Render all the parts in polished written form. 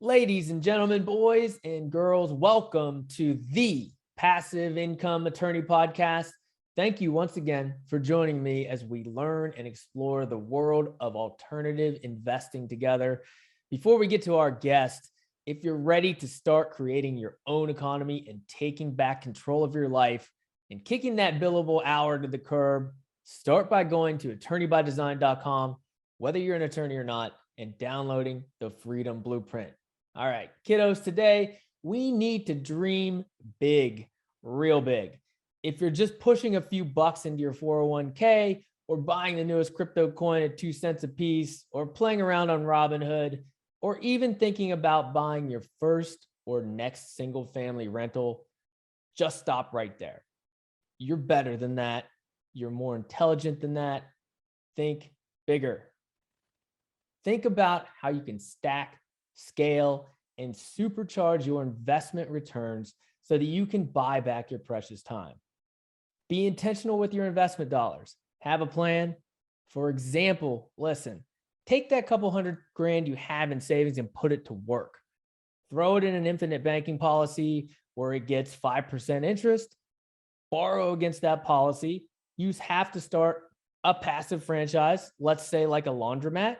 Ladies and gentlemen, boys and girls, welcome to the Passive Income Attorney Podcast. Thank you once again for joining me as we learn and explore the world of alternative investing together. Before we get to our guest, if you're ready to start creating your own economy and taking back control of your life and kicking that billable hour to the curb, start by going to attorneybydesign.com, whether you're an attorney or not, and downloading the Freedom Blueprint. All right, kiddos, today we need to dream big, real big. If you're just pushing a few bucks into your 401k or buying the newest crypto coin at 2 cents a piece or playing around on Robinhood or even thinking about buying your first or next single family rental, just stop right there. You're better than that. You're more intelligent than that. Think bigger. Think about how you can stack, scale, and supercharge your investment returns so that you can buy back your precious time. Be intentional with your investment dollars. Have a plan. For example, listen, take that couple $100,000 you have in savings and put it to work. Throw it in an infinite banking policy where it gets 5% interest. Borrow against that policy. Use half to start a passive franchise, let's say like a laundromat.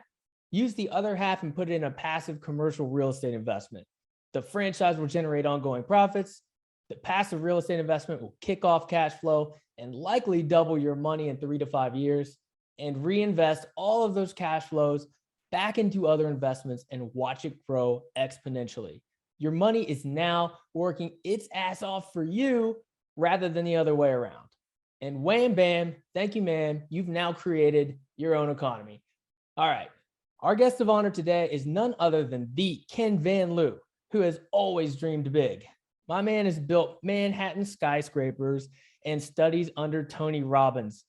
Use the other half and put it in a passive commercial real estate investment. The franchise will generate ongoing profits. The passive real estate investment will kick off cash flow and likely double your money in 3 to 5 years, and reinvest all of those cash flows back into other investments and watch it grow exponentially. Your money is now working its ass off for you rather than the other way around. And wham, bam, thank you, man. You've now created your own economy. All right. Our guest of honor today is none other than the Ken Van Liew, who has always dreamed big. My man has built Manhattan skyscrapers and studies under Tony Robbins.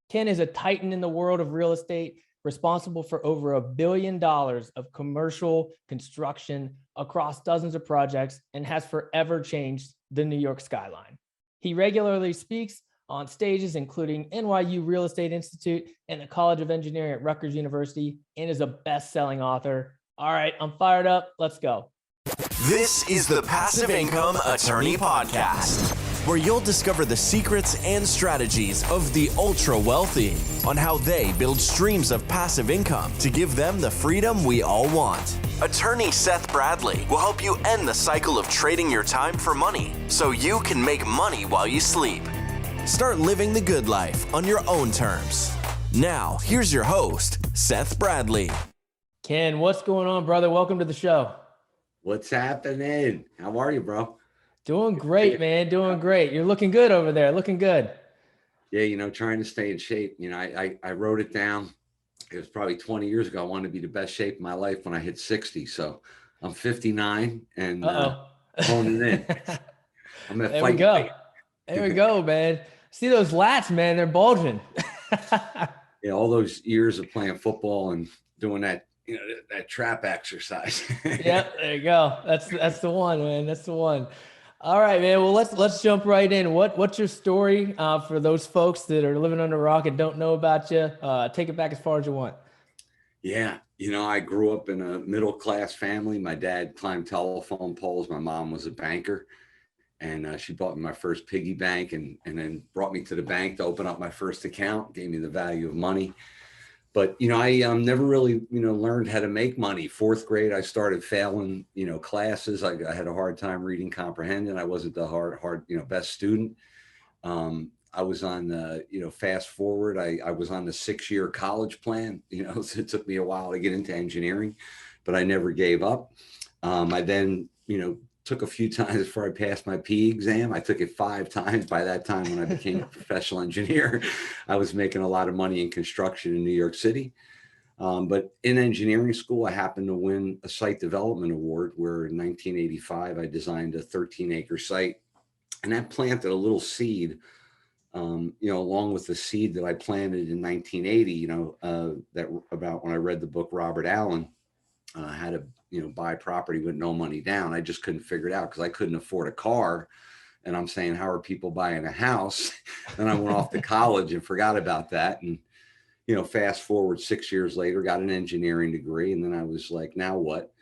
Ken is a titan in the world of real estate, responsible for over $1 billion of commercial construction across dozens of projects, and has forever changed the New York skyline. He regularly speaks on stages including NYU Real Estate Institute and the College of Engineering at Rutgers University, and is a best-selling author. All right, I'm fired up. Let's go. This is the Passive Income Attorney Podcast, where you'll discover the secrets and strategies of the ultra wealthy on how they build streams of passive income to give them the freedom we all want. Attorney Seth Bradley will help you end the cycle of trading your time for money so you can make money while you sleep. Start living the good life on your own terms. Now, here's your host, Seth Bradley. Ken, what's going on, brother? Welcome to the show. What's happening? How are you, bro? Doing great, man. Doing great. You're looking good over there. Looking good. Yeah, trying to stay in shape. I wrote it down. It was probably 20 years ago. I wanted to be the best shape of my life when I hit 60. So I'm 59 and honing in. I'm at there we go. There we go, man. See those lats, man, they're bulging. Yeah, all those years of playing football and doing that, that trap exercise. Yep, there you go. That's the one, man. That's the one. All right, man. Well, let's jump right in. What's your story for those folks that are living under a rock and don't know about you? Take it back as far as you want. Yeah, I grew up in a middle-class family. My dad climbed telephone poles. My mom was a banker. And she bought me my first piggy bank and then brought me to the bank to open up my first account, gave me the value of money. But, I never really, learned how to make money. 4th grade, I started failing, classes. I had a hard time reading comprehension. I wasn't the hard, best student. I was on the, fast forward. I was on the 6-year college plan, so it took me a while to get into engineering, but I never gave up. I then, took a few times before I passed my PE exam. I took it 5 times. By that time, when I became a professional engineer, I was making a lot of money in construction in New York City. But in engineering school, I happened to win a site development award where in 1985, I designed a 13-acre site. And that planted a little seed, along with the seed that I planted in 1980, that about when I read the book, Robert Allen, how to buy property with no money down. I just couldn't figure it out because I couldn't afford a car. And I'm saying, how are people buying a house? Then I went off to college and forgot about that. And, fast forward 6 years later, got an engineering degree. And then I was like, now what?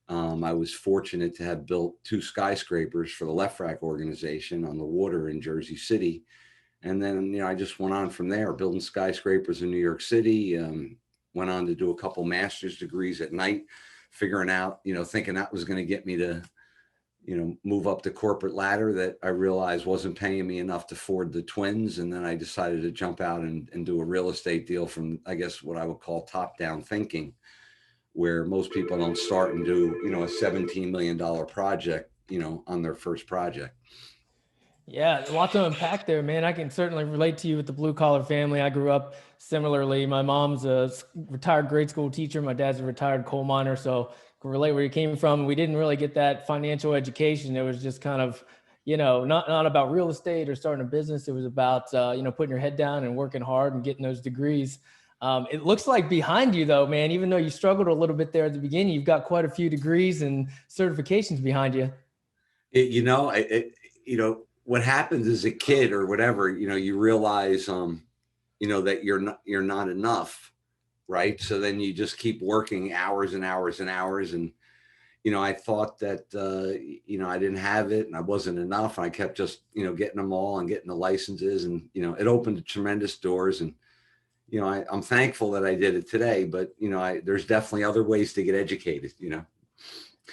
I was fortunate to have built 2 skyscrapers for the Left Rack organization on the water in Jersey City. And then, I just went on from there, building skyscrapers in New York City. Went on to do a couple master's degrees at night, figuring out, thinking that was going to get me to, move up the corporate ladder that I realized wasn't paying me enough to afford the twins. And then I decided to jump out and do a real estate deal from, I guess, what I would call top-down thinking, where most people don't start and do, a $17 million project, on their first project. Yeah, a lot to unpack there, man. I can certainly relate to you with the blue collar family. I grew up similarly. My mom's a retired grade school teacher. My dad's a retired coal miner. So I can relate where you came from. We didn't really get that financial education. It was just kind of, not about real estate or starting a business. It was about, putting your head down and working hard and getting those degrees. It looks like behind you though, man, even though you struggled a little bit there at the beginning, you've got quite a few degrees and certifications behind you. What happens as a kid or whatever, you realize, that you're not enough. Right. So then you just keep working hours and hours and hours. And, I thought that, I didn't have it and I wasn't enough. And I kept just, getting them all and getting the licenses and, it opened tremendous doors. And, I'm thankful that I did it today, but, there's definitely other ways to get educated,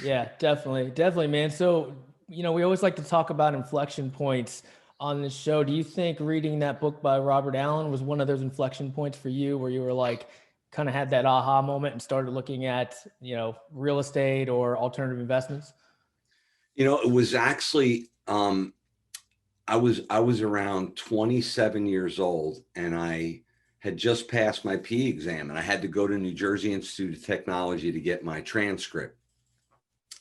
Yeah, definitely, man. So, we always like to talk about inflection points on this show. Do you think reading that book by Robert Allen was one of those inflection points for you where you were like, kind of had that aha moment and started looking at, real estate or alternative investments? It was actually, I was around 27 years old and I had just passed my PE exam and I had to go to New Jersey Institute of Technology to get my transcript.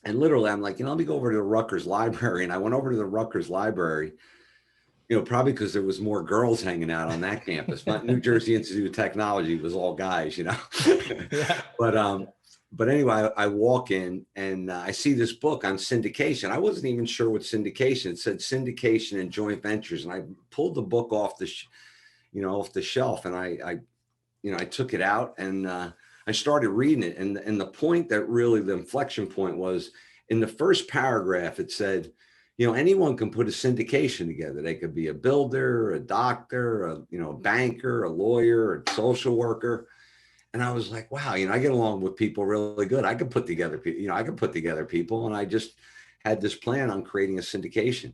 And literally, I'm like, let me go over to the Rutgers Library. And I went over to the Rutgers Library, probably because there was more girls hanging out on that campus. Not New Jersey Institute of Technology was all guys, Yeah. But anyway, I walk in and I see this book on syndication. I wasn't even sure what syndication. It said syndication and joint ventures. And I pulled the book off the, off the shelf, and I took it out and I started reading it. And the point that really the inflection point was in the first paragraph, it said, anyone can put a syndication together. They could be a builder, a doctor, a banker, a lawyer, a social worker. And I was like, wow, I get along with people really good. I could put together, people. And I just had this plan on creating a syndication,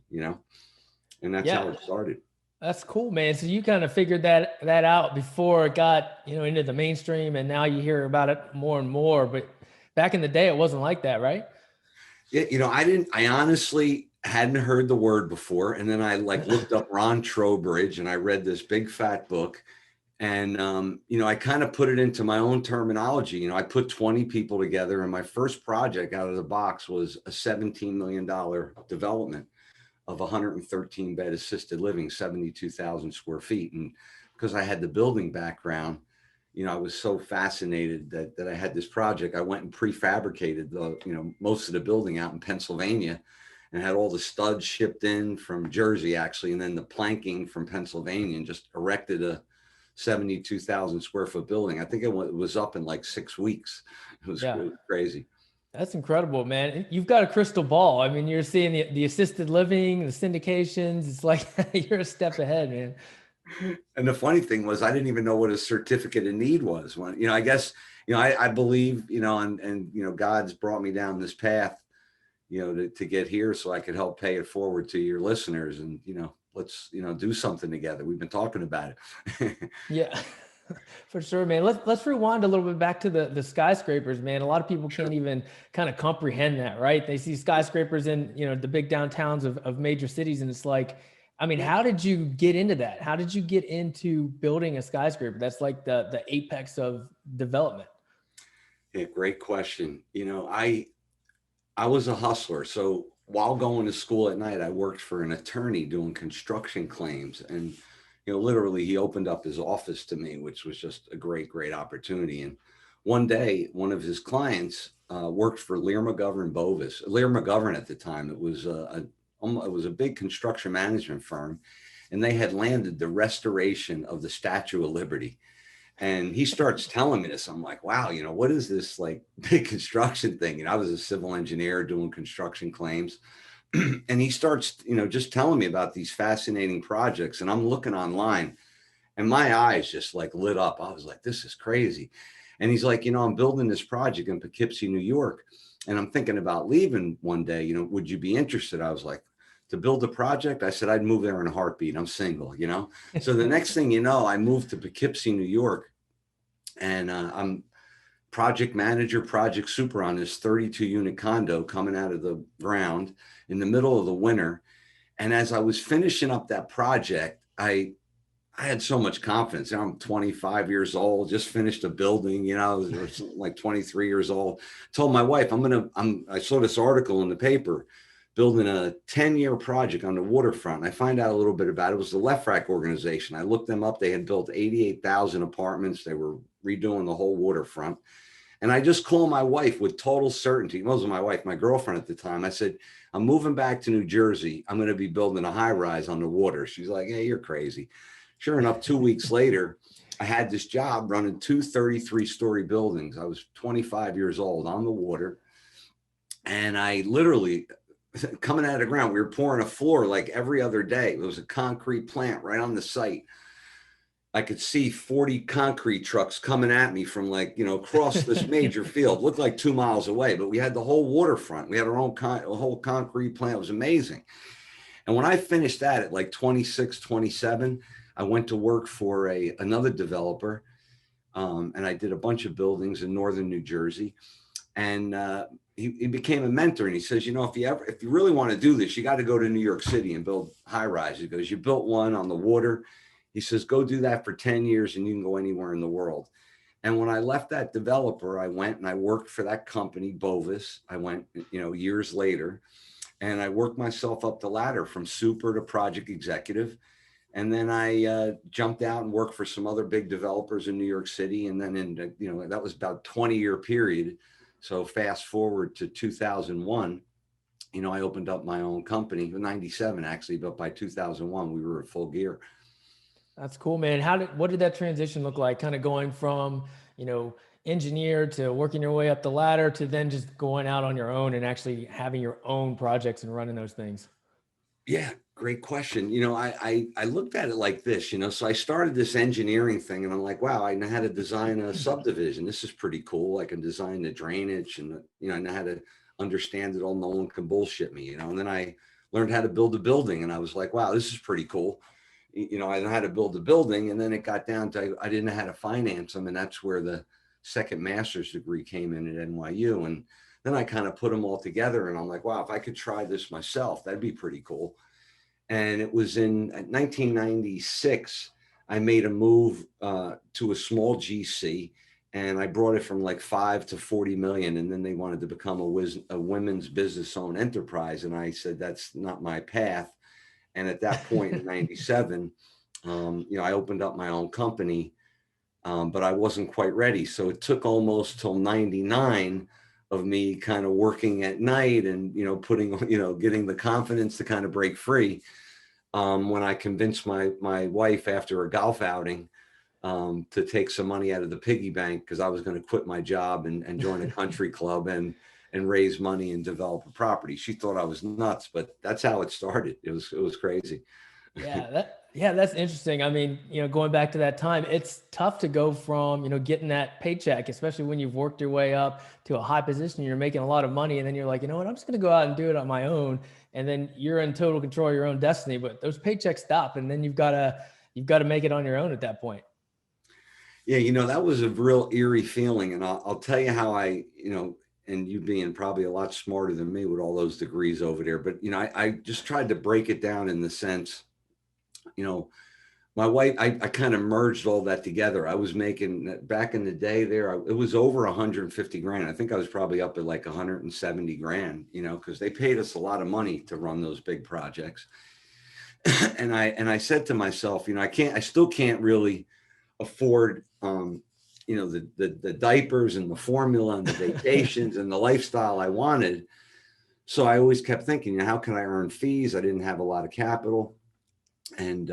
and that's how it started. That's cool, man. So you kind of figured that out before it got, into the mainstream, and now you hear about it more and more. But back in the day, it wasn't like that, right? Yeah, I honestly hadn't heard the word before. And then I looked up Ron Trowbridge and I read this big fat book. And, I kind of put it into my own terminology. I put 20 people together, and my first project out of the box was a $17 million development of 113 bed assisted living, 72,000 square feet. And because I had the building background, I was so fascinated that I had this project. I went and prefabricated most of the building out in Pennsylvania and had all the studs shipped in from Jersey, actually, and then the planking from Pennsylvania, and just erected a 72,000 square foot building. I think it was up in like 6 weeks. It was really crazy. That's incredible, man. You've got a crystal ball. I mean, you're seeing the assisted living, the syndications. It's like you're a step ahead, man. And the funny thing was, I didn't even know what a certificate of need was. When, I guess, I believe, and God's brought me down this path, to get here so I could help pay it forward to your listeners. And, let's, do something together. We've been talking about it. Yeah. For sure, man. Let's rewind a little bit back to the skyscrapers, man. A lot of people can't even kind of comprehend that, right? They see skyscrapers in, the big downtowns of major cities. And it's like, I mean, how did you get into that? How did you get into building a skyscraper? That's like the apex of development. Yeah, great question. I was a hustler. So while going to school at night, I worked for an attorney doing construction claims. And literally, he opened up his office to me, which was just a great, great opportunity. And one day, one of his clients worked for Lear McGovern Bovis. Lear McGovern at the time, it was a big construction management firm, and they had landed the restoration of the Statue of Liberty. And he starts telling me this. I'm like, wow, what is this like big construction thing? I was a civil engineer doing construction claims. And he starts, just telling me about these fascinating projects. And I'm looking online and my eyes just like lit up. I was like, this is crazy. And he's like, I'm building this project in Poughkeepsie, New York. And I'm thinking about leaving one day, would you be interested? I was like, to build a project? I said, I'd move there in a heartbeat. I'm single, So the next thing you know, I moved to Poughkeepsie, New York, and I'm project manager, project super on this 32 unit condo coming out of the ground in the middle of the winter. And as I was finishing up that project, I had so much confidence. I'm 25 years old, just finished a building, like 23 years old. Told my wife, I saw this article in the paper, building a 10-year project on the waterfront. I find out a little bit about it. It was the Left Rack organization. I looked them up. They had built 88,000 apartments. They were redoing the whole waterfront. And I just called my wife with total certainty. It wasn't my wife, my girlfriend at the time. I said, I'm moving back to New Jersey. I'm going to be building a high rise on the water. She's like, hey, you're crazy. Sure enough, 2 weeks later, I had this job running two 33-story buildings. I was 25 years old on the water. And I literally, coming out of the ground, we were pouring a floor like every other day. It was a concrete plant right on the site. I could see 40 concrete trucks coming at me from across this major field. Looked like 2 miles away, but we had the whole waterfront. We had our own whole concrete plant. It was amazing. And when I finished that at like 26, 27, I went to work for another developer, and I did a bunch of buildings in northern New Jersey. And he became a mentor, and he says, if you really want to do this, you got to go to New York City and build high rises. He goes, you built one on the water. He says, go do that for 10 years and you can go anywhere in the world. And when I left that developer, I went and I worked for that company, Bovis. I went, years later, and I worked myself up the ladder from super to project executive. And then I jumped out and worked for some other big developers in New York City. And then that was about a 20-year period. So fast forward to 2001, I opened up my own company, 97 actually, but by 2001, we were at full gear. That's cool, man. What did that transition look like? Kind of going from, engineer to working your way up the ladder to then just going out on your own and actually having your own projects and running those things? Yeah, great question. I looked at it like this, so I started this engineering thing and I'm like, wow, I know how to design a subdivision. This is pretty cool. I can design the drainage and, I know how to understand it all. No one can bullshit me, and then I learned how to build a building and I was like, wow, this is pretty cool. I know how to build a building. And then it got down to, I didn't know how to finance them. And that's where the second master's degree came in at NYU. And then I kind of put them all together and I'm like, wow, if I could try this myself, that'd be pretty cool. And it was in 1996, I made a move to a small GC and I brought it from like 5 to 40 million. And then they wanted to become a women's business owned enterprise. And I said, that's not my path. And at that point in 97, I opened up my own company, but I wasn't quite ready. So it took almost till 99 of me kind of working at night and, getting the confidence to kind of break free. When I convinced my wife after a golf outing to take some money out of the piggy bank because I was going to quit my job and join a country club and raise money and develop a property. She thought I was nuts, but that's how it started. It was crazy. Yeah, that's interesting. I mean, going back to that time, it's tough to go from, getting that paycheck, especially when you've worked your way up to a high position, you're making a lot of money. And then you're like, I'm just going to go out and do it on my own. And then you're in total control of your own destiny, but those paychecks stop. And then you've got to make it on your own at that point. Yeah. That was a real eerie feeling. And I'll tell you how I, and you being probably a lot smarter than me with all those degrees over there. But, I just tried to break it down in the sense, my wife, I kind of merged all that together. I was making back in the day there, it was over 150 grand. I think I was probably up at like 170 grand, because they paid us a lot of money to run those big projects. And I said to myself, I still can't really afford, the diapers and the formula and the vacations and the lifestyle I wanted. So I always kept thinking, how can I earn fees? I didn't have a lot of capital. And,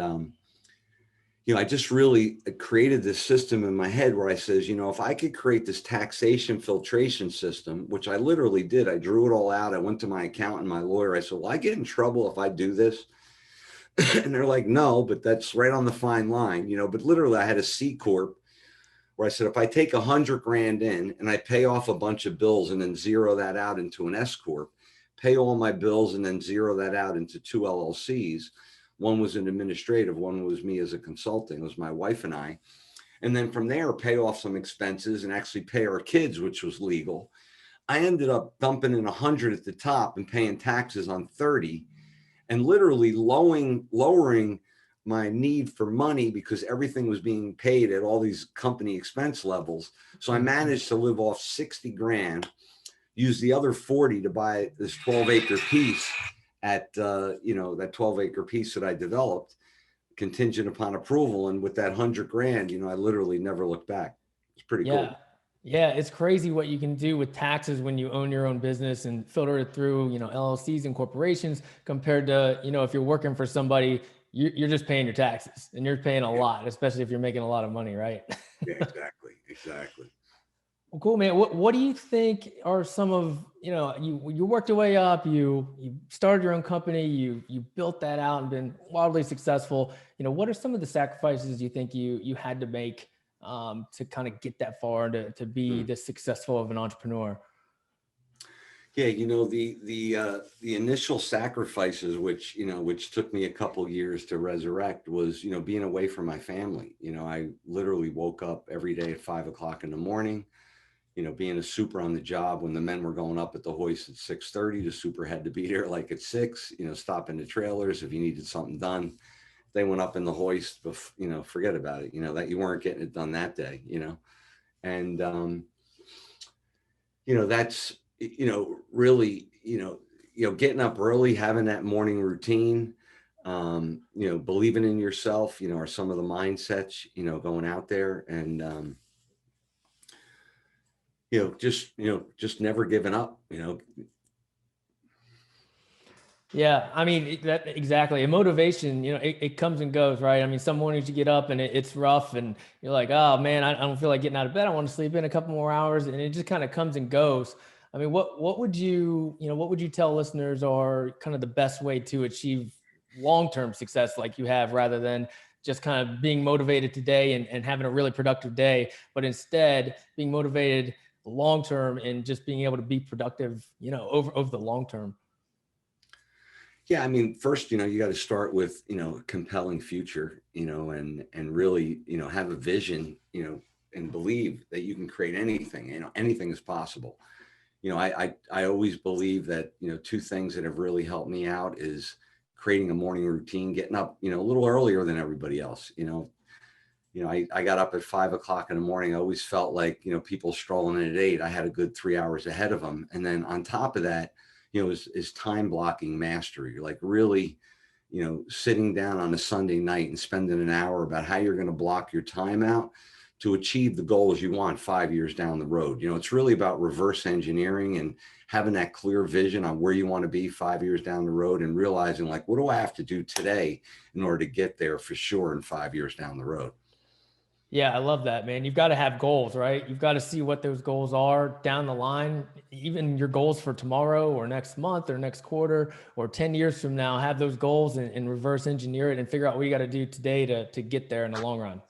I just really created this system in my head where I says, if I could create this taxation filtration system, which I literally did, I drew it all out. I went to my accountant, my lawyer. I said, will I get in trouble if I do this? And they're like, no, but that's right on the fine line, but literally I had a C Corp where I said, if I take 100 grand in and I pay off a bunch of bills and then zero that out into an S Corp, pay all my bills and then zero that out into 2 LLCs. One was an administrative, one was me as a consultant. It was my wife and I. And then from there, pay off some expenses and actually pay our kids, which was legal. I ended up dumping in 100 at the top and paying taxes on 30 and literally lowering my need for money because everything was being paid at all these company expense levels. So I managed to live off 60 grand, use the other 40 to buy this 12-acre piece at, that 12-acre piece that I developed contingent upon approval. And with that 100 grand, I literally never looked back. It's pretty cool. Yeah. It's crazy what you can do with taxes when you own your own business and filter it through, LLCs and corporations compared to, if you're working for somebody, you're just paying your taxes and you're paying a lot, especially if you're making a lot of money, right? Yeah, exactly. Well, cool, man. What do you think are some of, you worked your way up, you started your own company, you built that out and been wildly successful. What are some of the sacrifices you think you had to make to kind of get that far, to be this successful of an entrepreneur? Yeah, the initial sacrifices, which took me a couple years to resurrect, was being away from my family. I literally woke up every day at 5 o'clock in the morning. Being a super on the job when the men were going up at the hoist at 6:30, the super had to be there like at 6. Stopping the trailers if you needed something done. They went up in the hoist, forget about it. That you weren't getting it done that day. And that's really getting up early, having that morning routine, believing in yourself, are some of the mindsets, going out there and just never giving up, Yeah. I mean, that exactly. And motivation, it comes and goes, right? I mean, some mornings you get up and it's rough and you're like, oh man, I don't feel like getting out of bed. I want to sleep in a couple more hours, and it just kind of comes and goes. I mean, what would you tell listeners are kind of the best way to achieve long-term success like you have, rather than just kind of being motivated today and having a really productive day, but instead being motivated long-term and just being able to be productive, over the long term? Yeah, I mean, first, you got to start with, a compelling future, and really, have a vision, and believe that you can create anything, anything is possible. I always believe that, two things that have really helped me out is creating a morning routine, getting up, a little earlier than everybody else. I got up at 5 o'clock in the morning. I always felt like, people strolling in at 8, I had a good 3 hours ahead of them. And then on top of that, is time blocking mastery. Like really, sitting down on a Sunday night and spending an hour about how you're going to block your time out to achieve the goals you want 5 years down the road. It's really about reverse engineering and having that clear vision on where you want to be 5 years down the road, and realizing like, what do I have to do today in order to get there for sure in 5 years down the road? Yeah, I love that, man. You've got to have goals, right? You've got to see what those goals are down the line, even your goals for tomorrow or next month or next quarter or 10 years from now. Have those goals and reverse engineer it and figure out what you got to do today to get there in the long run.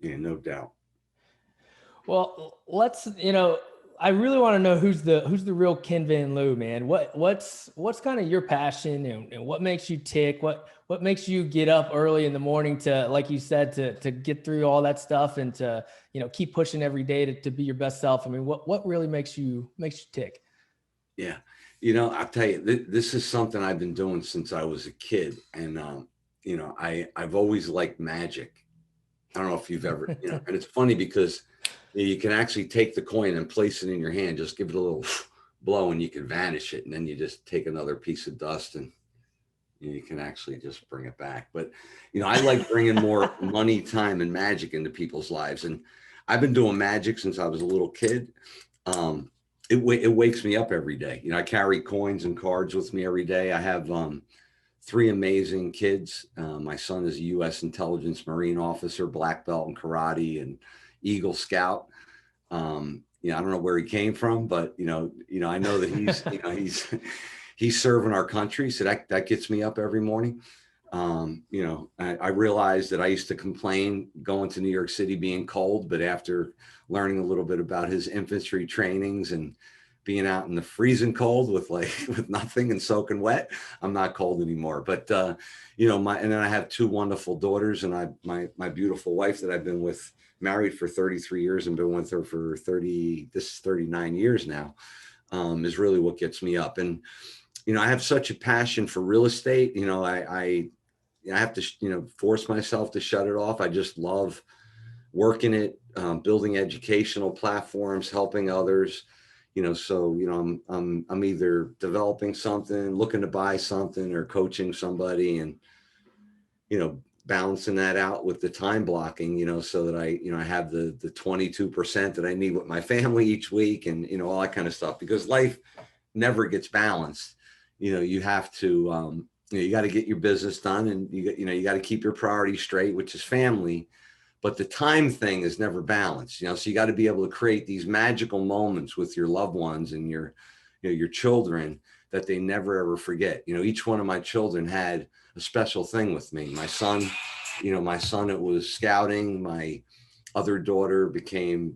Yeah, no doubt. Well, let's, I really want to know who's the real Ken Van Liew, man. What's kind of your passion and what makes you tick? What makes you get up early in the morning to, like you said, to get through all that stuff and to, keep pushing every day to be your best self? I mean, what really makes you tick? Yeah. I'll tell you, this is something I've been doing since I was a kid. And, I've always liked magic. I don't know if you've ever, and it's funny because you can actually take the coin and place it in your hand, just give it a little blow and you can vanish it. And then you just take another piece of dust and you can actually just bring it back. But, I like bringing more money, time, and magic into people's lives. And I've been doing magic since I was a little kid. It wakes me up every day. I carry coins and cards with me every day. I have three amazing kids. My son is a U.S. intelligence Marine officer, black belt in karate and Eagle Scout. You know, I don't know where he came from, but you know, I know that he's, you know, he's serving our country. So that gets me up every morning. You know, I realized that I used to complain going to New York City being cold, but after learning a little bit about his infantry trainings and being out in the freezing cold with nothing and soaking wet, I'm not cold anymore. But you know, and then I have two wonderful daughters, and my beautiful wife that I've been with, married for 33 years and been with her for 39 years now, is really what gets me up. And you know, I have such a passion for real estate. You know, I have to, you know, force myself to shut it off. I just love working it, building educational platforms, helping others. You know, so, you know, I'm either developing something, looking to buy something, or coaching somebody, and, you know, balancing that out with the time blocking, you know, so that I have the 22% that I need with my family each week, and, you know, all that kind of stuff, because life never gets balanced. You know, you have to, you know, you got to get your business done, and you got to keep your priorities straight, which is family. But the time thing is never balanced, you know, so you got to be able to create these magical moments with your loved ones and your children that they never ever forget. You know, each one of my children had a special thing with me. My son, it was scouting. My other daughter became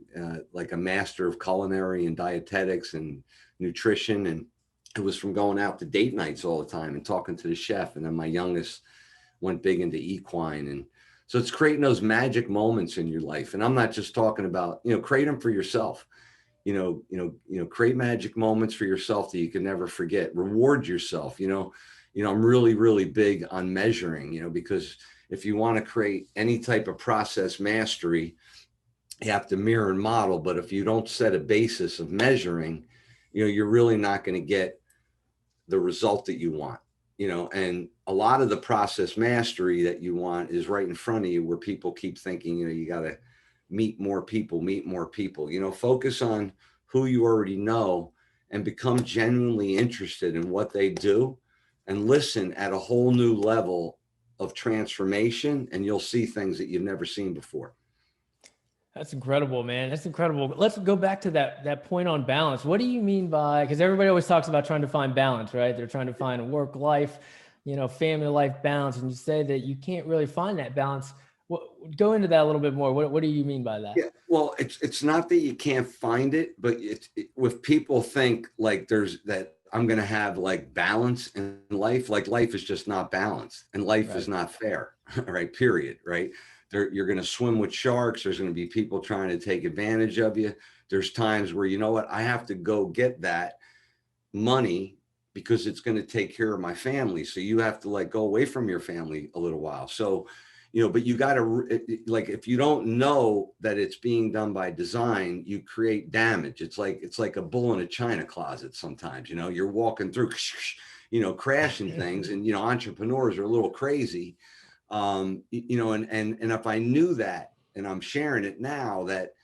like a master of culinary and dietetics and nutrition. And it was from going out to date nights all the time and talking to the chef. And then my youngest went big into equine. And so it's creating those magic moments in your life. And I'm not just talking about, you know, create them for yourself, create magic moments for yourself that you can never forget. Reward yourself. You know, I'm really, really big on measuring, you know, because if you want to create any type of process mastery, you have to mirror and model. But if you don't set a basis of measuring, you know, you're really not going to get the result that you want. You know, and a lot of the process mastery that you want is right in front of you, where people keep thinking, you know, you got to meet more people, you know, focus on who you already know and become genuinely interested in what they do, and listen at a whole new level of transformation, and you'll see things that you've never seen before. That's incredible, man. That's incredible. Let's go back to that point on balance. What do you mean by, because everybody always talks about trying to find balance, right? They're trying to find a work life, you know, family life balance. And you say that you can't really find that balance. Go into that a little bit more. What do you mean by that? Yeah, well, it's not that you can't find it, but with people think like there's that I'm going to have like balance in life. Like life is just not balanced, and life is not fair, right? Period. Right. You're going to swim with sharks. There's going to be people trying to take advantage of you. There's times where, you know what, I have to go get that money because it's going to take care of my family. So you have to like go away from your family a little while. So, you know, but you got to, like, if you don't know that it's being done by design, you create damage. It's like a bull in a china closet. Sometimes, you know, you're walking through, you know, crashing things, and, you know, entrepreneurs are a little crazy. You know, and if I knew that, and I'm sharing it now, that,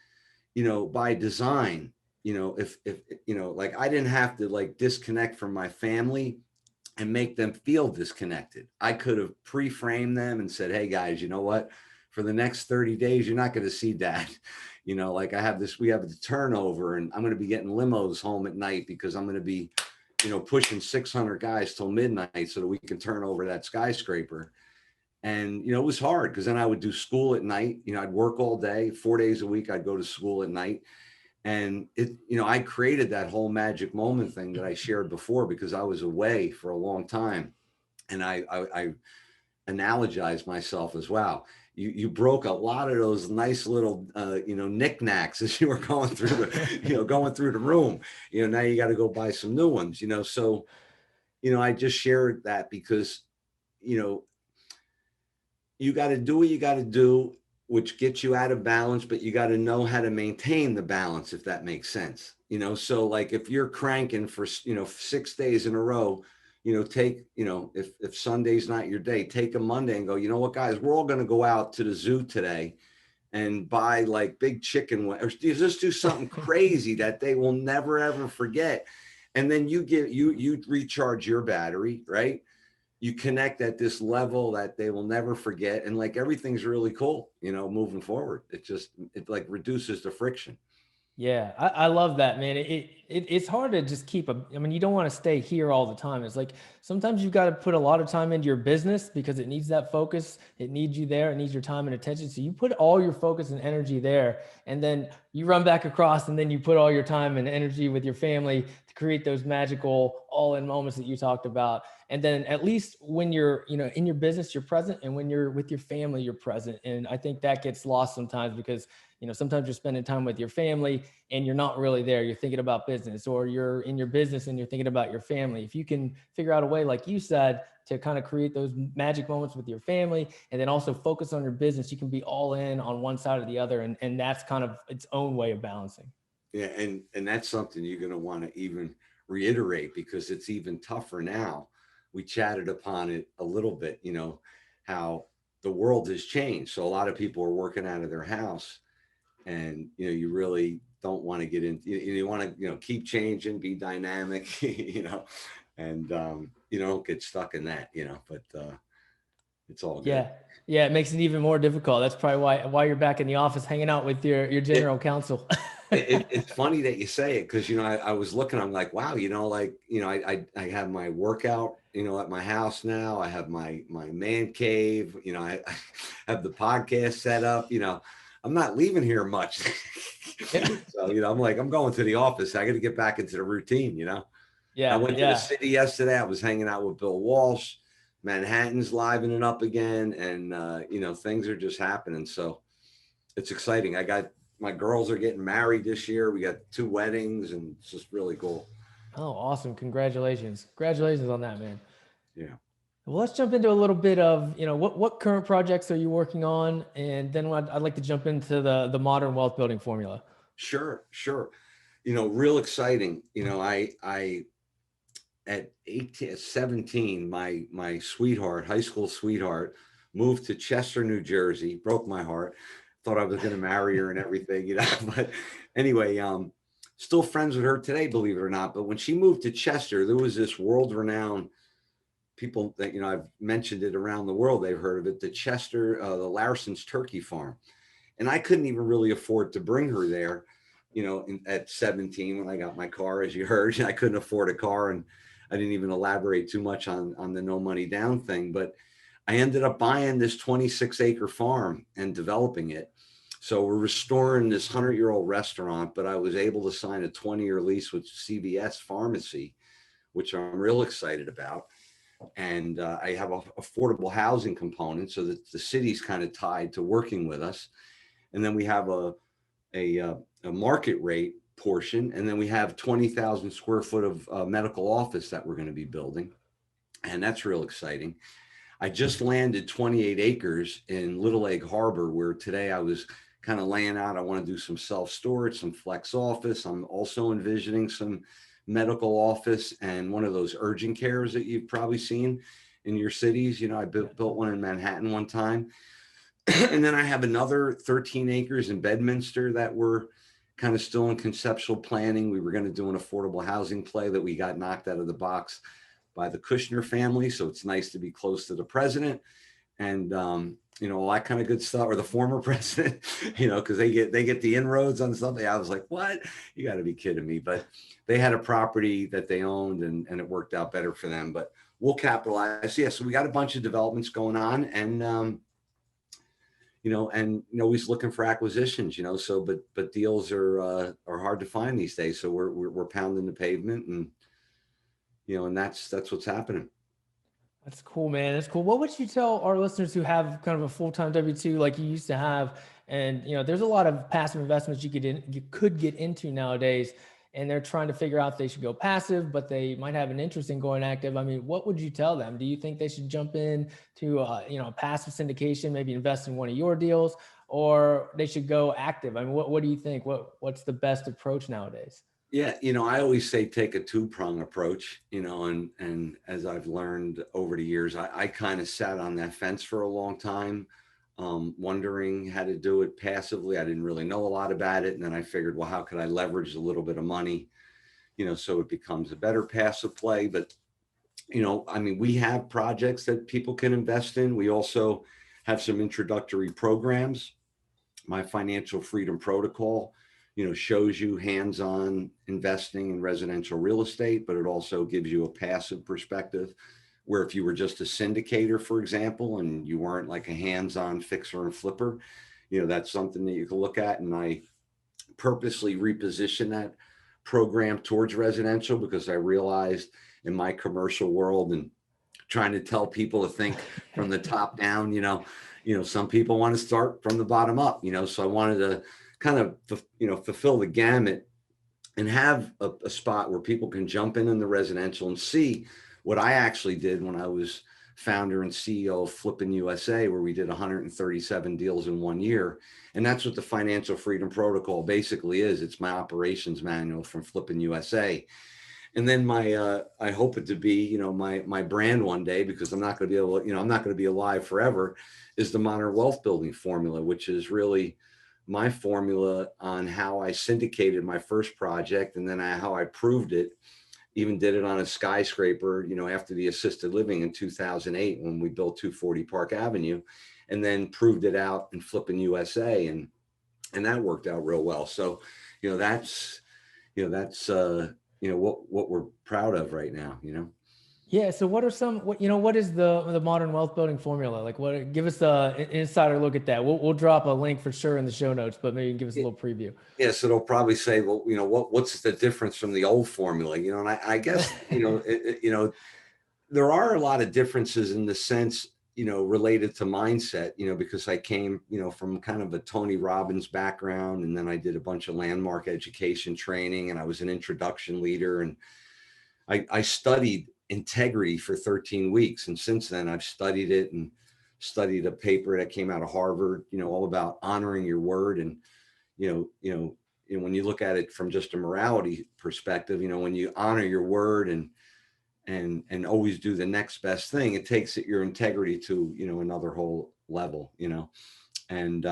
you know, by design, you know, if you know, like I didn't have to like disconnect from my family and make them feel disconnected. I could have pre-framed them and said, hey guys, you know what, for the next 30 days, you're not going to see dad. You know, like we have the turnover, and I'm going to be getting limos home at night because I'm going to be, you know, pushing 600 guys till midnight so that we can turn over that skyscraper. And, you know, it was hard because then I would do school at night. You know, I'd work all day, 4 days a week. I'd go to school at night. And you know, I created that whole magic moment thing that I shared before because I was away for a long time. And I analogized myself as, wow, you broke a lot of those nice little, you know, knickknacks as you were going through the room. You know, now you got to go buy some new ones, you know. So, you know, I just shared that because, you know, you got to do what you got to do, which gets you out of balance, but you got to know how to maintain the balance, if that makes sense. You know, so like if you're cranking for, you know, 6 days in a row, you know, take, you know, if Sunday's not your day, take a Monday and go, you know what, guys, we're all going to go out to the zoo today and buy like big chicken, or just do something crazy that they will never, ever forget. And then you recharge your battery, right? you connect at this level that they will never forget. And like, everything's really cool, moving forward. It like reduces the friction. Yeah, I love that, man. It's hard to just I mean, you don't want to stay here all the time. It's like sometimes you've got to put a lot of time into your business because it needs that focus. It needs you there. It needs your time and attention. So you put all your focus and energy there, and then you run back across, and then you put all your time and energy with your family to create those magical all-in moments that you talked about. And then at least when you're, in your business, you're present, and when you're with your family, you're present. And I think that gets lost sometimes because sometimes you're spending time with your family and you're not really there. You're thinking about business, or you're in your business and you're thinking about your family. If you can figure out a way, like you said, to kind of create those magic moments with your family and then also focus on your business, you can be all in on one side or the other. And that's kind of its own way of balancing. Yeah. And that's something you're going to want to even reiterate, because it's even tougher now. We chatted upon it a little bit, how the world has changed. So a lot of people are working out of their house. And, you really don't want to get into, you want to, keep changing, be dynamic, and, don't get stuck in that, but it's all good. Yeah. Yeah. It makes it even more difficult. That's probably why you're back in the office hanging out with your general counsel. It's funny that you say it, because, I was looking, I'm like, wow, I have my workout, at my house now. I have my man cave, I have the podcast set up, I'm not leaving here much. So, I'm like, I'm going to the office. I got to get back into the routine, Yeah. I went to the city yesterday. I was hanging out with Bill Walsh. Manhattan's livening up again. And, things are just happening. So it's exciting. My girls are getting married this year. We got 2 weddings, and it's just really cool. Oh, awesome. Congratulations. Congratulations on that, man. Yeah. Well, let's jump into a little bit of, what current projects are you working on? And then I'd like to jump into the modern wealth building formula. Sure. Real exciting. I at 17, my sweetheart, high school sweetheart, moved to Chester, New Jersey, broke my heart. Thought I was going to marry her and everything, But anyway, still friends with her today, believe it or not. But when she moved to Chester, there was this world-renowned, people that, I've mentioned it around the world, they've heard of it, the Chester, the Larson's turkey farm. And I couldn't even really afford to bring her there, at 17 when I got my car, as you heard. I couldn't afford a car, and I didn't even elaborate too much on the no money down thing. But I ended up buying this 26-acre farm and developing it. So we're restoring this 100-year-old restaurant, but I was able to sign a 20-year lease with CVS Pharmacy, which I'm real excited about. And I have an affordable housing component, so that the city's kind of tied to working with us. And then we have a market rate portion, and then we have 20,000 square foot of medical office that we're going to be building, and that's real exciting. I just landed 28 acres in Little Egg Harbor, where today I was kind of laying out. I want to do some self-storage, some flex office. I'm also envisioning some medical office and one of those urgent cares that you've probably seen in your cities. I built one in Manhattan one time. And then I have another 13 acres in Bedminster that we're kind of still in conceptual planning. We were going to do an affordable housing play that we got knocked out of the box by the Kushner family. So it's nice to be close to the president and, all that kind of good stuff, or the former president, because they get the inroads on something. I was like, what? You got to be kidding me. But they had a property that they owned, and it worked out better for them. But we'll capitalize. Yeah, so we got a bunch of developments going on, and always looking for acquisitions, so, but deals are hard to find these days. So we're pounding the pavement, and, and that's what's happening. That's cool, man. That's cool. What would you tell our listeners who have kind of a full-time W-2 like you used to have? And, there's a lot of passive investments you could get into nowadays, and they're trying to figure out if they should go passive, but they might have an interest in going active. I mean, what would you tell them? Do you think they should jump in to, passive syndication, maybe invest in one of your deals, or they should go active? I mean, what do you think? What's the best approach nowadays? Yeah. I always say take a 2-prong approach, and as I've learned over the years, I kind of sat on that fence for a long time, wondering how to do it passively. I didn't really know a lot about it. And then I figured, well, how could I leverage a little bit of money, so it becomes a better passive play. But I mean, we have projects that people can invest in. We also have some introductory programs. My financial freedom protocol, shows you hands-on investing in residential real estate, but it also gives you a passive perspective where if you were just a syndicator, for example, and you weren't like a hands-on fixer and flipper, that's something that you can look at. And I purposely reposition that program towards residential because I realized in my commercial world and trying to tell people to think from the top down, some people want to start from the bottom up, so I wanted to kind of, fulfill the gamut and have a spot where people can jump in the residential and see what I actually did when I was founder and CEO of Flippin' USA, where we did 137 deals in 1 year. And that's what the Financial Freedom Protocol basically is. It's my operations manual from Flippin' USA. And then I hope it to be, my brand one day, because I'm not going to be able, I'm not going to be alive forever, is the Modern Wealth Building Formula, which is really my formula on how I syndicated my first project and then how I proved it. Even did it on a skyscraper, after the assisted living in 2008 when we built 240 Park Avenue, and then proved it out in Flippin' USA, and that worked out real well. So, that's what we're proud of right now. Yeah. So what is the modern wealth building formula? Like give us an insider look at that. We'll drop a link for sure in the show notes, but maybe you can give us a little preview. Yes. It'll probably say, well, what's the difference from the old formula? And I guess, there are a lot of differences in the sense, related to mindset, because I came, from kind of a Tony Robbins background, and then I did a bunch of landmark education training, and I was an introduction leader, and I studied integrity for 13 weeks. And since then I've studied it and studied a paper that came out of Harvard, all about honoring your word. And, when you look at it from just a morality perspective, when you honor your word and always do the next best thing, it takes your integrity to, another whole level, and,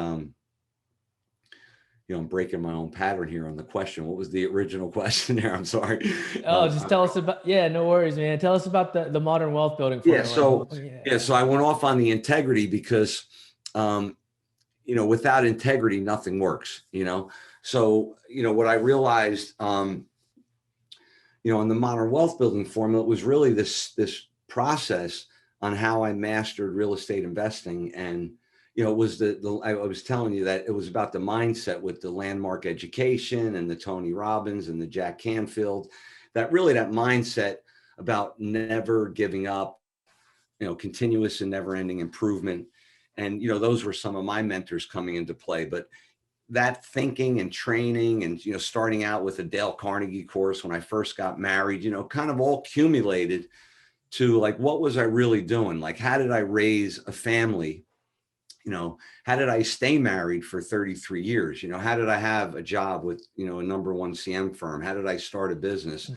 I'm breaking my own pattern here on the question. What was the original question there? I'm sorry. Just tell us about, no worries, man. Tell us about the modern wealth building formula. So I went off on the integrity because, without integrity, nothing works, So, what I realized, in the modern wealth building formula, it was really this process on how I mastered real estate investing. And, it was I was telling you that it was about the mindset with the landmark education and the Tony Robbins and the Jack Canfield, that mindset about never giving up, continuous and never ending improvement. And, those were some of my mentors coming into play. But that thinking and training and, starting out with a Dale Carnegie course when I first got married, kind of all accumulated to like, what was I really doing? Like, how did I raise a family? How did I stay married for 33 years? How did I have a job with, a #1 CM firm? How did I start a business?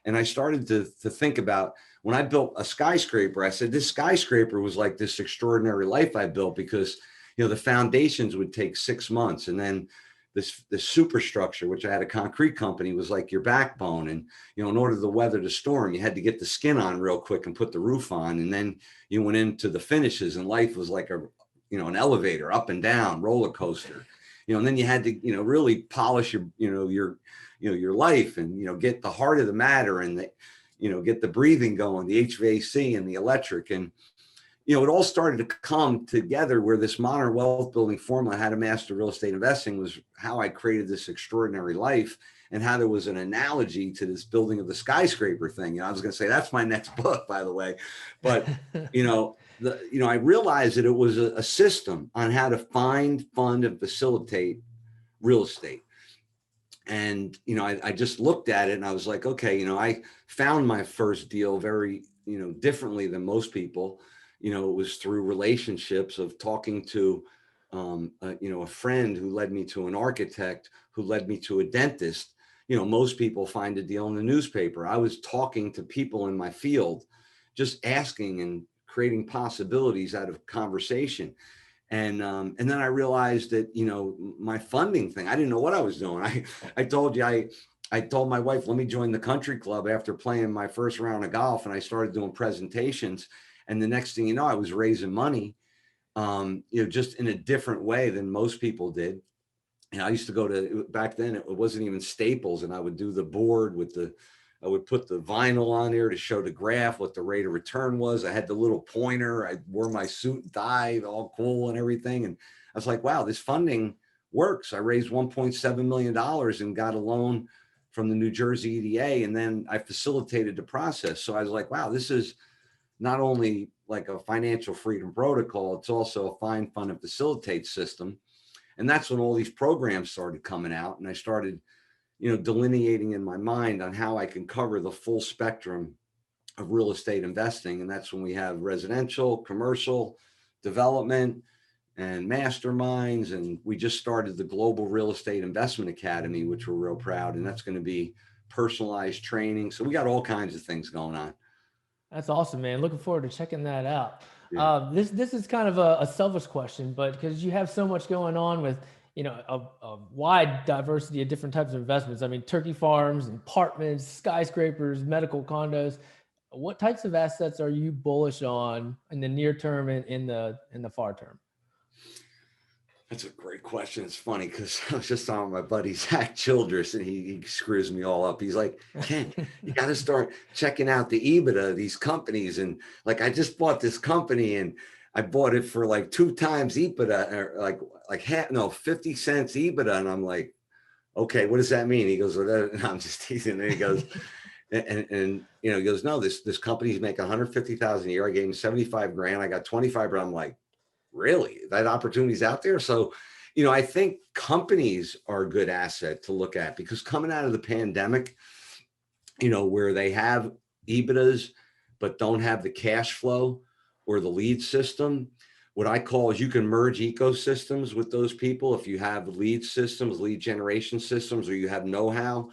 And I started to think about when I built a skyscraper, I said, this skyscraper was like this extraordinary life I built because, the foundations would take 6 months. And then this superstructure, which I had a concrete company, was like your backbone. And, in order to weather the storm, you had to get the skin on real quick and put the roof on. And then you went into the finishes, and life was like an elevator, up and down, roller coaster, and then you had to, really polish your life and, get the heart of the matter and get the breathing going, the HVAC and the electric. And, it all started to come together where this modern wealth building formula, how to master real estate investing, was how I created this extraordinary life, and how there was an analogy to this building of the skyscraper thing. I was going to say, that's my next book, by the way, but, I realized that it was a system on how to find, fund, and facilitate real estate. And, I just looked at it and I was like, okay, I found my first deal very, differently than most people. It was through relationships of talking to, a friend who led me to an architect who led me to a dentist. Most people find a deal in the newspaper. I was talking to people in my field, just asking and creating possibilities out of conversation. And then I realized that, my funding thing, I didn't know what I was doing. I told you, I told my wife, let me join the country club after playing my first round of golf. And I started doing presentations. And the next thing you know, I was raising money, just in a different way than most people did. And I used to go to, back then, it wasn't even Staples. And I would do the board I would put the vinyl on there to show the graph, what the rate of return was. I had the little pointer. I wore my suit and tie, all cool and everything. And I was like, wow, this funding works. I raised $1.7 million and got a loan from the New Jersey EDA. And then I facilitated the process. So I was like, wow, this is not only like a financial freedom protocol, it's also a find, fund, and facilitate system. And that's when all these programs started coming out. And I started, delineating in my mind on how I can cover the full spectrum of real estate investing. And that's when we have residential, commercial, development, and masterminds. And we just started the Global Real Estate Investment Academy, which we're real proud. And that's going to be personalized training. So we got all kinds of things going on. That's awesome, man. Looking forward to checking that out. Yeah. This is kind of a selfish question, but because you have so much going on with, a wide diversity of different types of investments. I mean, turkey farms, apartments, skyscrapers, medical condos. What types of assets are you bullish on in the near term and in the far term? That's a great question. It's funny because I was just on my buddy Zach Childress, and he screws me all up. He's like, Ken, you got to start checking out the EBITDA of these companies. And like, I just bought this company and I bought it for like 2 times EBITDA, or like 50 cents EBITDA. And I'm like, okay, what does that mean? He goes, well, I'm just teasing. And he goes, and he goes, no, this company's making 150,000 a year. I gave him 75 grand. I got 25 grand. I'm like, really? That opportunity's out there? So, I think companies are a good asset to look at, because coming out of the pandemic, where they have EBITDAs, but don't have the cash flow or the lead system, what I call is you can merge ecosystems with those people. If you have lead systems, lead generation systems, or you have know-how.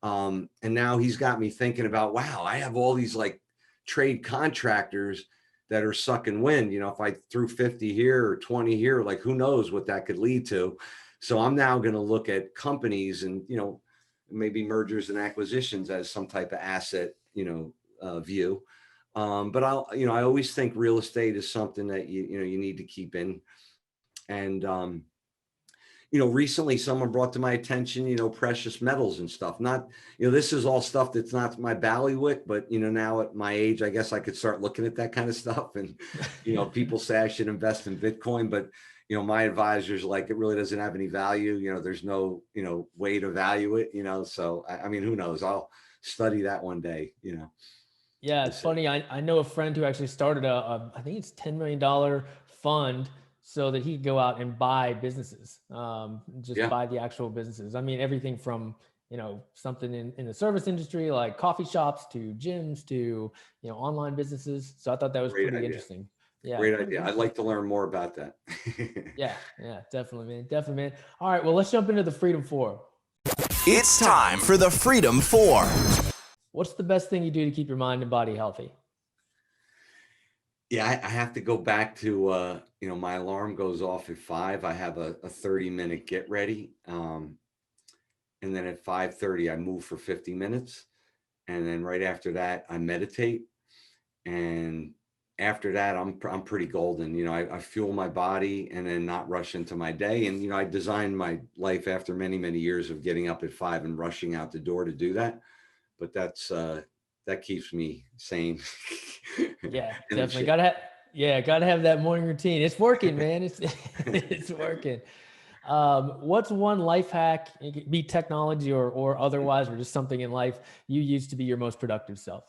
And now he's got me thinking about, wow, I have all these like trade contractors that are sucking wind. If I threw 50 here or 20 here, like who knows what that could lead to. So I'm now going to look at companies and, maybe mergers and acquisitions as some type of asset, view. But I always think real estate is something that you need to keep in. And, recently someone brought to my attention, precious metals and stuff. Not, this is all stuff that's not my bailiwick, but, now at my age, I guess I could start looking at that kind of stuff. And, people say I should invest in Bitcoin, but, my advisor's like, it really doesn't have any value. There's no, way to value it, so, I mean, who knows? I'll study that one day, Yeah, it's funny. I know a friend who actually started I think it's $10 million fund so that he could go out and buy businesses, buy the actual businesses. I mean, everything from, something in the service industry, like coffee shops, to gyms, to, online businesses. So I thought that was pretty interesting. Yeah. Great idea. I'd like to learn more about that. Yeah, definitely, man. Definitely, man. All right, well, let's jump into the Freedom 4. It's time for the Freedom 4. What's the best thing you do to keep your mind and body healthy? Yeah, I have to go back to, my alarm goes off at 5. I have a 30-minute get ready. And then at 5:30, I move for 50 minutes. And then right after that, I meditate. And after that, I'm pretty golden. I fuel my body and then not rush into my day. And, I designed my life after many, many years of getting up at 5 and rushing out the door to do that. But that keeps me sane. Yeah, definitely gotta have that morning routine. It's working, man. It's working. What's one life hack, it could be technology or otherwise, or just something in life you use to be your most productive self?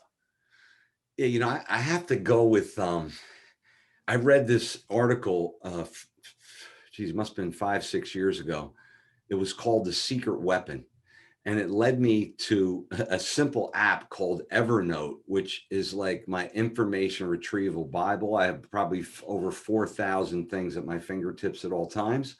Yeah, I have to go with, I read this article, it must have been 5-6 years ago. It was called The Secret Weapon. And it led me to a simple app called Evernote, which is like my information retrieval Bible. I have probably over 4,000 things at my fingertips at all times.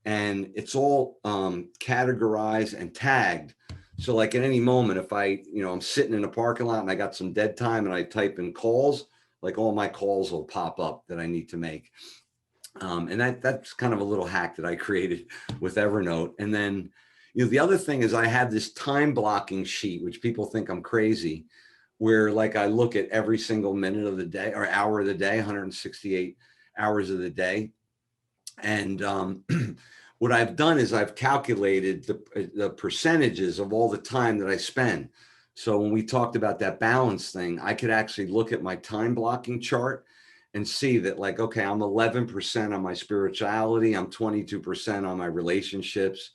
And it's all categorized and tagged. So like at any moment, if I'm sitting in a parking lot and I got some dead time and I type in calls, like all my calls will pop up that I need to make. And that's kind of a little hack that I created with Evernote. And then, the other thing is I have this time blocking sheet, which people think I'm crazy, where like I look at every single minute of the day or hour of the day, 168 hours of the day. And what I've done is I've calculated the percentages of all the time that I spend. So when we talked about that balance thing, I could actually look at my time blocking chart and see that like, okay, I'm 11% on my spirituality. I'm 22% on my relationships.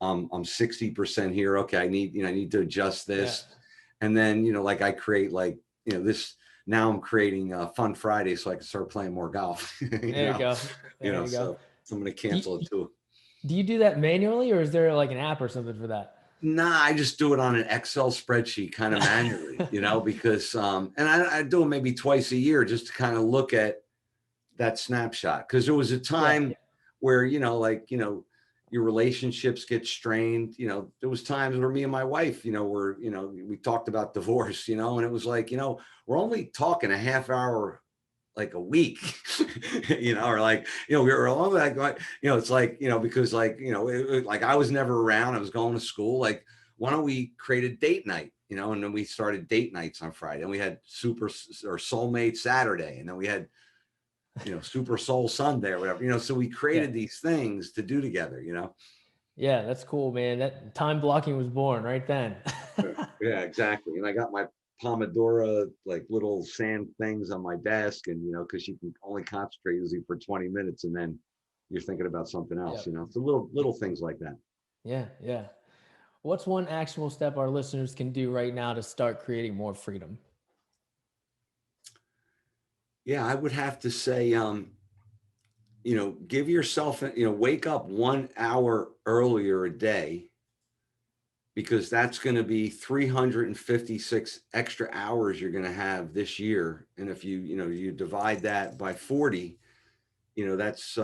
I'm 60% here. Okay. I need to adjust this. Yeah. And then, like I create like, this, now I'm creating a Fun Friday so I can start playing more golf. There you go. So I'm going to cancel it too. Do you do that manually or is there like an app or something for that? Nah, I just do it on an Excel spreadsheet kind of manually, because, and I do it maybe twice a year just to kind of look at that snapshot. Cause there was a time where, your relationships get strained. There was times where me and my wife, we talked about divorce, and it was like, we're only talking a half hour, like a week, or like, we were all like, it's like, because like, like I was never around, I was going to school. Like, why don't we create a date night, and then we started date nights on Friday, and we had super or soulmate Saturday. And then we had, Super Soul Sunday or whatever, so we created these things to do together, Yeah, that's cool, man. That time blocking was born right then. Yeah, exactly. And I got my Pomodoro, like little sand things on my desk, and, cause you can only concentrate usually for 20 minutes and then you're thinking about something else, so little things like that. Yeah. Yeah. What's one actionable step our listeners can do right now to start creating more freedom? Yeah, I would have to say, give yourself, wake up 1 hour earlier a day, because that's going to be 356 extra hours you're going to have this year. And if you divide that by 40, that's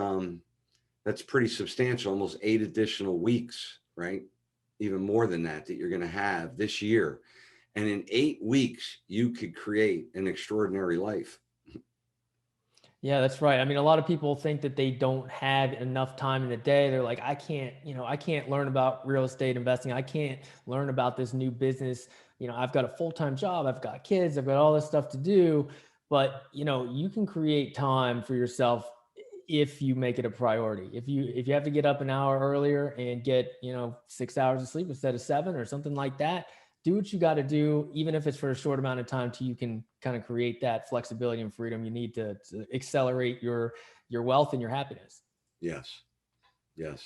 pretty substantial, almost 8 additional weeks, right? Even more than that you're going to have this year. And in 8 weeks, you could create an extraordinary life. Yeah, that's right. I mean, a lot of people think that they don't have enough time in the day. They're like, I can't learn about real estate investing. I can't learn about this new business. I've got a full-time job. I've got kids. I've got all this stuff to do. But, you can create time for yourself if you make it a priority. If you have to get up an hour earlier and get, 6 hours of sleep instead of 7 or something like that, do what you got to do, even if it's for a short amount of time, till you can kind of create that flexibility and freedom you need to accelerate your wealth and your happiness. Yes.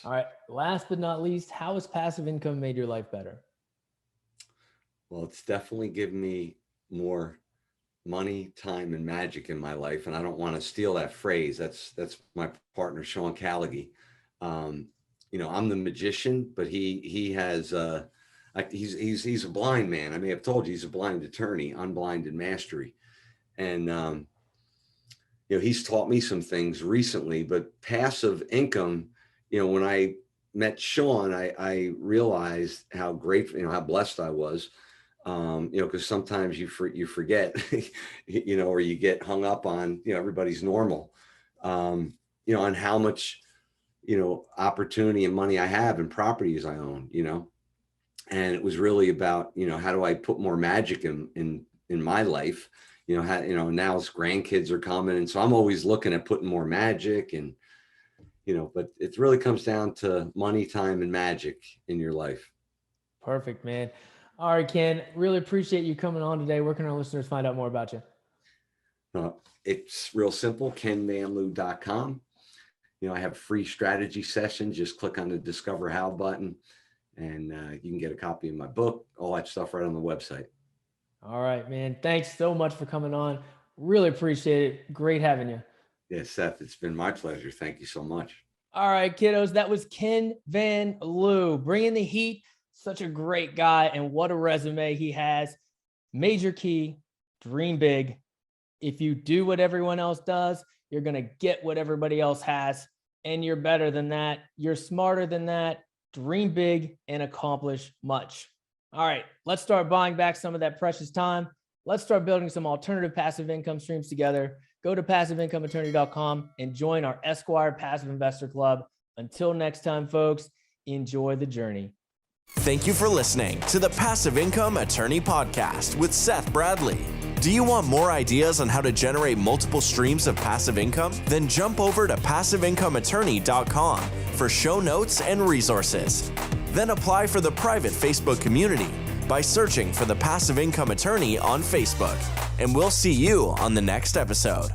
All right. Last but not least, how has passive income made your life better? Well, it's definitely given me more money, time, and magic in my life. And I don't want to steal that phrase. That's my partner, Sean Callaghy. I'm the magician, but he has, he's a blind man. I may have told you he's a blind attorney, unblinded mastery. And, he's taught me some things recently, but passive income, when I met Sean, I realized how grateful, how blessed I was, because sometimes you forget, or you get hung up on, everybody's normal, on how much, opportunity and money I have and properties I own, and it was really about, how do I put more magic in my life? Now as grandkids are coming. And so I'm always looking at putting more magic and, but it really comes down to money, time, and magic in your life. Perfect, man. All right, Ken, really appreciate you coming on today. Where can our listeners find out more about you? It's real simple, kenvanliew.com. I have a free strategy session. Just click on the Discover How button. And you can get a copy of my book, all that stuff right on the website. All right, man. Thanks so much for coming on. Really appreciate it. Great having you. Yeah, Seth, it's been my pleasure. Thank you so much. All right, kiddos. That was Ken Van Liew, bringing the heat. Such a great guy, and what a resume he has. Major key, dream big. If you do what everyone else does, you're going to get what everybody else has, and you're better than that. You're smarter than that. Dream big and accomplish much. All right, let's start buying back some of that precious time. Let's start building some alternative passive income streams together. Go to passiveincomeattorney.com and join our Esquire Passive Investor Club. Until next time, folks, enjoy the journey. Thank you for listening to the Passive Income Attorney Podcast with Seth Bradley. Do you want more ideas on how to generate multiple streams of passive income? Then jump over to passiveincomeattorney.com for show notes and resources. Then apply for the private Facebook community by searching for the Passive Income Attorney on Facebook. And we'll see you on the next episode.